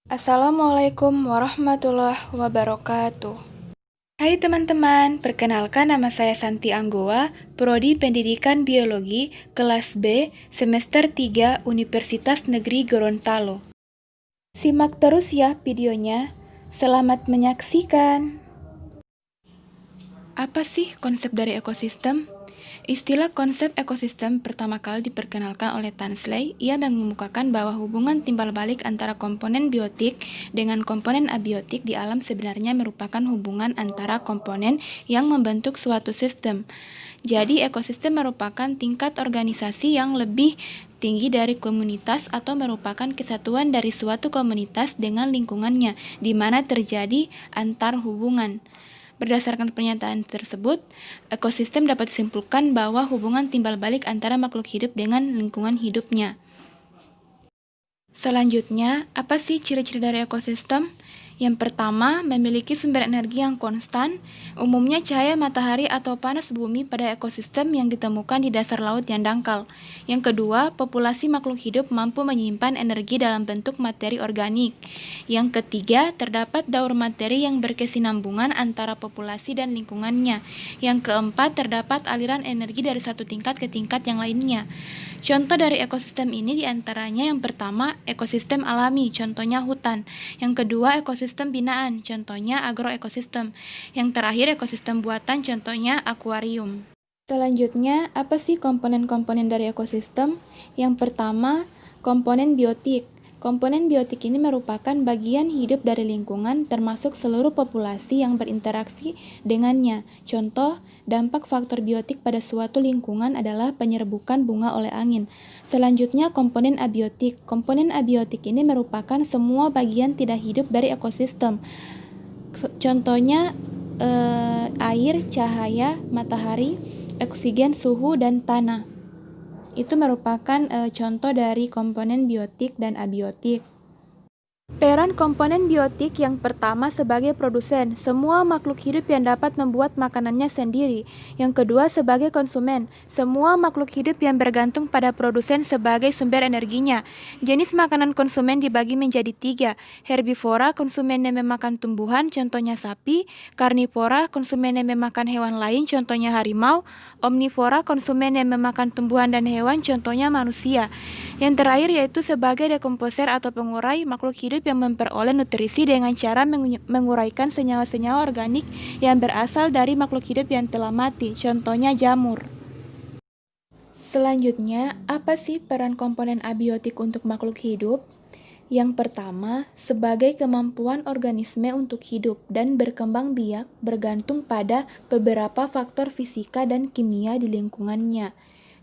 Assalamualaikum warahmatullahi wabarakatuh. Hai teman-teman, perkenalkan nama saya Santi Anggoa, Prodi Pendidikan Biologi, kelas B, semester 3, Universitas Negeri Gorontalo. Simak terus ya videonya. Selamat menyaksikan. Apa sih konsep dari ekosistem? Istilah konsep ekosistem pertama kali diperkenalkan oleh Tansley. Ia mengemukakan bahwa hubungan timbal balik antara komponen biotik dengan komponen abiotik di alam sebenarnya merupakan hubungan antara komponen yang membentuk suatu sistem. Jadi ekosistem merupakan tingkat organisasi yang lebih tinggi dari komunitas atau merupakan kesatuan dari suatu komunitas dengan lingkungannya, di mana terjadi antar hubungan. Berdasarkan pernyataan tersebut, ekosistem dapat disimpulkan bahwa hubungan timbal balik antara makhluk hidup dengan lingkungan hidupnya. Selanjutnya, apa sih ciri-ciri dari ekosistem? Yang pertama, memiliki sumber energi yang konstan, umumnya cahaya matahari atau panas bumi pada ekosistem yang ditemukan di dasar laut yang dangkal. Yang kedua, populasi makhluk hidup mampu menyimpan energi dalam bentuk materi organik. Yang ketiga, terdapat daur materi yang berkesinambungan antara populasi dan lingkungannya. Yang keempat, terdapat aliran energi dari satu tingkat ke tingkat yang lainnya. Contoh dari ekosistem ini diantaranya yang pertama, ekosistem alami, contohnya hutan. Yang kedua, ekosistem binaan, contohnya agroekosistem. Yang terakhir, ekosistem buatan, contohnya akuarium. Selanjutnya, apa sih komponen-komponen dari ekosistem? Yang pertama, komponen biotik. Komponen biotik ini merupakan bagian hidup dari lingkungan termasuk seluruh populasi yang berinteraksi dengannya. Contoh, dampak faktor biotik pada suatu lingkungan adalah penyerbukan bunga oleh angin. Selanjutnya, komponen abiotik. Komponen abiotik ini merupakan semua bagian tidak hidup dari ekosistem. Contohnya, air, cahaya, matahari, oksigen, suhu, dan tanah. Itu merupakan contoh dari komponen biotik dan abiotik. Peran komponen biotik yang pertama sebagai produsen, semua makhluk hidup yang dapat membuat makanannya sendiri. Yang kedua sebagai konsumen, semua makhluk hidup yang bergantung pada produsen sebagai sumber energinya. Jenis makanan konsumen dibagi menjadi 3, herbivora, konsumen yang memakan tumbuhan, contohnya sapi, karnivora, konsumen yang memakan hewan lain, contohnya harimau, omnivora, konsumen yang memakan tumbuhan dan hewan, contohnya manusia. Yang terakhir yaitu sebagai dekomposer atau pengurai, makhluk hidup yang memperoleh nutrisi dengan cara menguraikan senyawa-senyawa organik yang berasal dari makhluk hidup yang telah mati, contohnya jamur. Selanjutnya, apa sih peran komponen abiotik untuk makhluk hidup? Yang pertama, sebagai kemampuan organisme untuk hidup dan berkembang biak bergantung pada beberapa faktor fisika dan kimia di lingkungannya.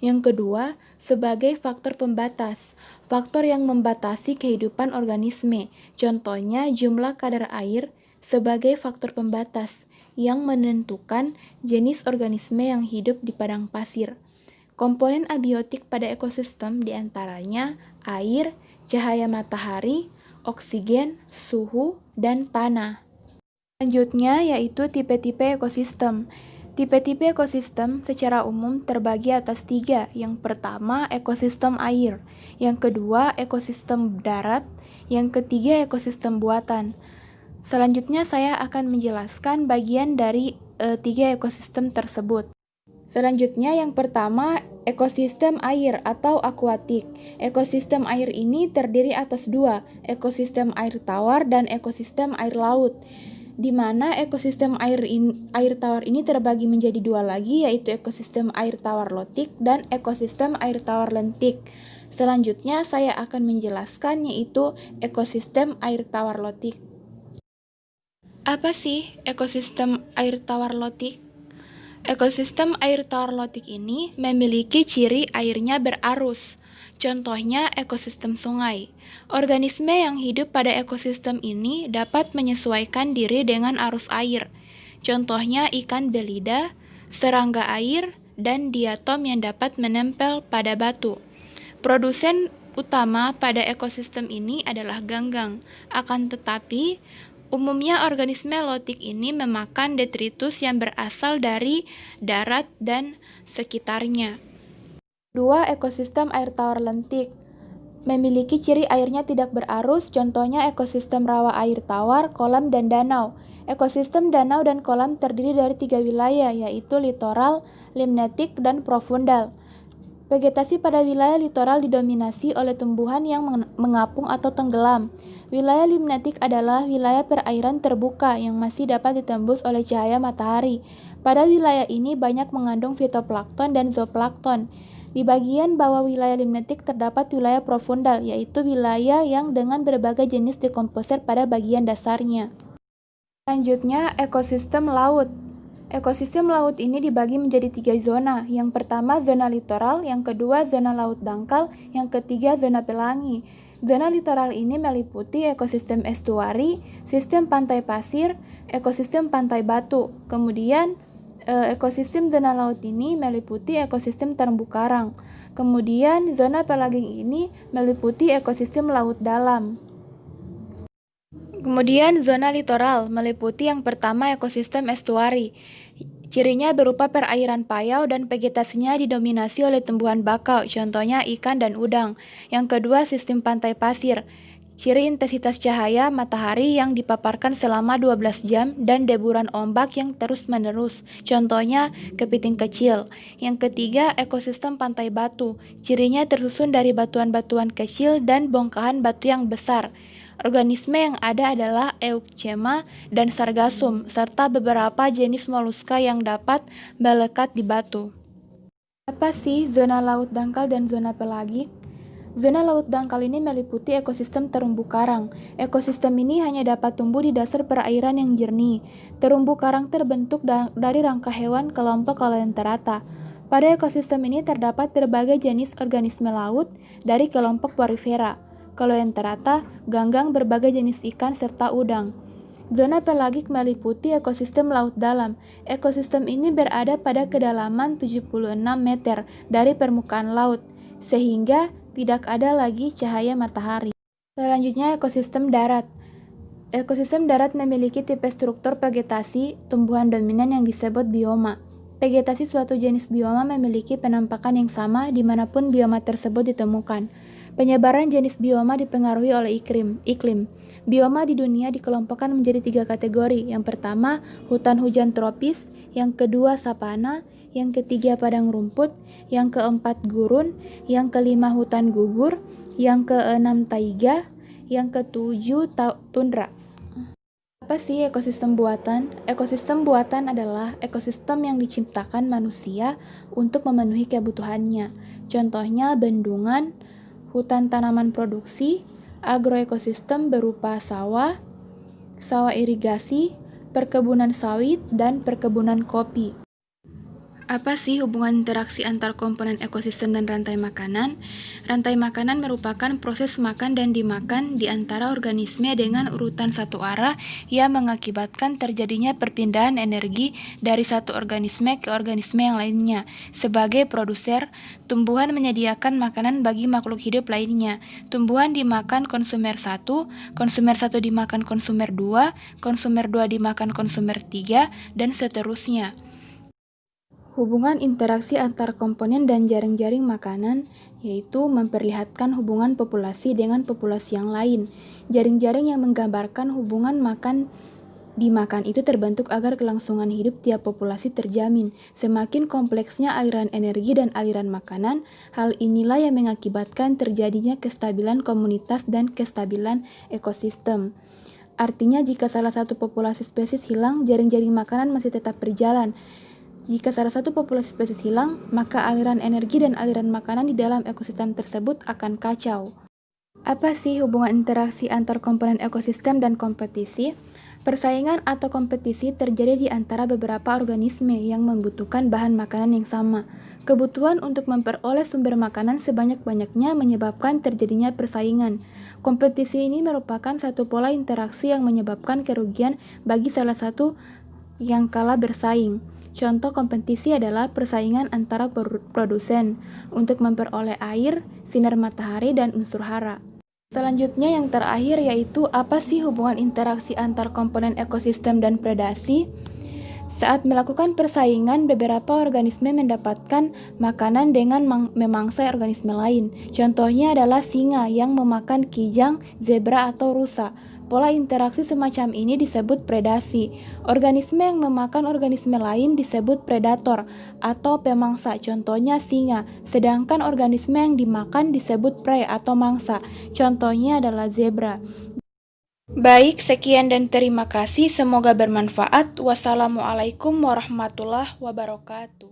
Yang kedua, sebagai faktor pembatas, faktor yang membatasi kehidupan organisme, contohnya jumlah kadar air sebagai faktor pembatas yang menentukan jenis organisme yang hidup di padang pasir. Komponen abiotik pada ekosistem diantaranya air, cahaya matahari, oksigen, suhu, dan tanah. Selanjutnya yaitu tipe-tipe ekosistem. Tipe-tipe ekosistem secara umum terbagi atas 3. Yang pertama, ekosistem air. Yang kedua, ekosistem darat. Yang ketiga, ekosistem buatan. Selanjutnya saya akan menjelaskan bagian dari 3 ekosistem tersebut. Selanjutnya yang pertama, ekosistem air atau akuatik. Ekosistem air ini terdiri atas 2, ekosistem air tawar dan ekosistem air laut. Di mana ekosistem air tawar ini terbagi menjadi 2 lagi, yaitu ekosistem air tawar lotik dan ekosistem air tawar lentik. Selanjutnya saya akan menjelaskan yaitu ekosistem air tawar lotik. Apa sih ekosistem air tawar lotik? Ekosistem air tawar lotik ini memiliki ciri airnya berarus. Contohnya ekosistem sungai. Organisme yang hidup pada ekosistem ini dapat menyesuaikan diri dengan arus air. Contohnya ikan belida, serangga air, dan diatom yang dapat menempel pada batu. Produsen utama pada ekosistem ini adalah ganggang. Akan tetapi, umumnya organisme lotik ini memakan detritus yang berasal dari darat dan sekitarnya. 2. Ekosistem air tawar lentik. memiliki ciri airnya tidak berarus, contohnya ekosistem rawa air tawar, kolam, dan danau. Ekosistem danau dan kolam terdiri dari 3 wilayah, yaitu litoral, limnetik, dan profundal. Vegetasi pada wilayah litoral didominasi oleh tumbuhan yang mengapung atau tenggelam. Wilayah limnetik adalah wilayah perairan terbuka yang masih dapat ditembus oleh cahaya matahari. Pada wilayah ini banyak mengandung fitoplankton dan zooplankton. Di bagian bawah wilayah limnetik terdapat wilayah profundal, yaitu wilayah yang dengan berbagai jenis dekomposer pada bagian dasarnya. Selanjutnya, ekosistem laut. Ekosistem laut ini dibagi menjadi 3 zona. Yang pertama zona litoral, yang kedua zona laut dangkal, yang ketiga zona pelangi. Zona litoral ini meliputi ekosistem estuari, sistem pantai pasir, ekosistem pantai batu. Kemudian ekosistem zona laut ini meliputi ekosistem terumbu karang. Kemudian zona pelaging ini meliputi ekosistem laut dalam. Kemudian zona litoral meliputi yang pertama ekosistem estuari. Cirinya berupa perairan payau dan vegetasinya didominasi oleh tumbuhan bakau, contohnya ikan dan udang. Yang kedua sistem pantai pasir. Ciri intensitas cahaya matahari yang dipaparkan selama 12 jam dan deburan ombak yang terus-menerus, contohnya kepiting kecil. Yang ketiga, ekosistem pantai batu. Cirinya tersusun dari batuan-batuan kecil dan bongkahan batu yang besar. Organisme yang ada adalah Eucema dan Sargassum, serta beberapa jenis moluska yang dapat melekat di batu. Apa sih zona laut dangkal dan zona pelagik? Zona laut dangkal ini meliputi ekosistem terumbu karang. Ekosistem ini hanya dapat tumbuh di dasar perairan yang jernih. Terumbu karang terbentuk dari rangka hewan kelompok Coleoenterata. Pada ekosistem ini terdapat berbagai jenis organisme laut dari kelompok Porifera, Coleoenterata, ganggang, berbagai jenis ikan, serta udang. Zona pelagik meliputi ekosistem laut dalam. Ekosistem ini berada pada kedalaman 76 meter dari permukaan laut, sehingga tidak ada lagi cahaya matahari. Selanjutnya, ekosistem darat. Ekosistem darat memiliki tipe struktur vegetasi tumbuhan dominan yang disebut bioma. Vegetasi suatu jenis bioma memiliki penampakan yang sama dimanapun bioma tersebut ditemukan. Penyebaran jenis bioma dipengaruhi oleh iklim. Bioma di dunia dikelompokkan menjadi 3 kategori. Yang pertama, hutan hujan tropis, yang kedua savana, yang ketiga padang rumput, yang keempat gurun, yang kelima hutan gugur, yang keenam taiga, yang ketujuh tundra. Apa sih ekosistem buatan? Ekosistem buatan adalah ekosistem yang diciptakan manusia untuk memenuhi kebutuhannya. Contohnya bendungan, hutan tanaman produksi, agroekosistem berupa sawah, sawah irigasi, perkebunan sawit, dan perkebunan kopi. Apa sih hubungan interaksi antar komponen ekosistem dan rantai makanan? Rantai makanan merupakan proses makan dan dimakan di antara organisme dengan urutan satu arah yang mengakibatkan terjadinya perpindahan energi dari satu organisme ke organisme yang lainnya. Sebagai produser, tumbuhan menyediakan makanan bagi makhluk hidup lainnya. Tumbuhan dimakan konsumer 1, konsumer 1 dimakan konsumer 2, konsumer 2 dimakan konsumer 3, dan seterusnya. Hubungan interaksi antar komponen dan jaring-jaring makanan, yaitu memperlihatkan hubungan populasi dengan populasi yang lain. Jaring-jaring yang menggambarkan hubungan makan dimakan itu terbentuk agar kelangsungan hidup tiap populasi terjamin. Semakin kompleksnya aliran energi dan aliran makanan, hal inilah yang mengakibatkan terjadinya kestabilan komunitas dan kestabilan ekosistem. Artinya, jika salah satu populasi spesies hilang, jaring-jaring makanan masih tetap berjalan. Jika salah satu populasi spesies hilang, maka aliran energi dan aliran makanan di dalam ekosistem tersebut akan kacau. Apa sih hubungan interaksi antar komponen ekosistem dan kompetisi? Persaingan atau kompetisi terjadi di antara beberapa organisme yang membutuhkan bahan makanan yang sama. Kebutuhan untuk memperoleh sumber makanan sebanyak-banyaknya menyebabkan terjadinya persaingan. Kompetisi ini merupakan satu pola interaksi yang menyebabkan kerugian bagi salah satu yang kalah bersaing. Contoh kompetisi adalah persaingan antara produsen untuk memperoleh air, sinar matahari, dan unsur hara. Selanjutnya yang terakhir yaitu apa sih hubungan interaksi antar komponen ekosistem dan predasi? Saat melakukan persaingan, beberapa organisme mendapatkan makanan dengan memangsa organisme lain. Contohnya adalah singa yang memakan kijang, zebra, atau rusa. Pola interaksi semacam ini disebut predasi. Organisme yang memakan organisme lain disebut predator atau pemangsa, contohnya singa. Sedangkan organisme yang dimakan disebut prey atau mangsa, contohnya adalah zebra. Baik, sekian dan terima kasih. Semoga bermanfaat. Wassalamualaikum warahmatullahi wabarakatuh.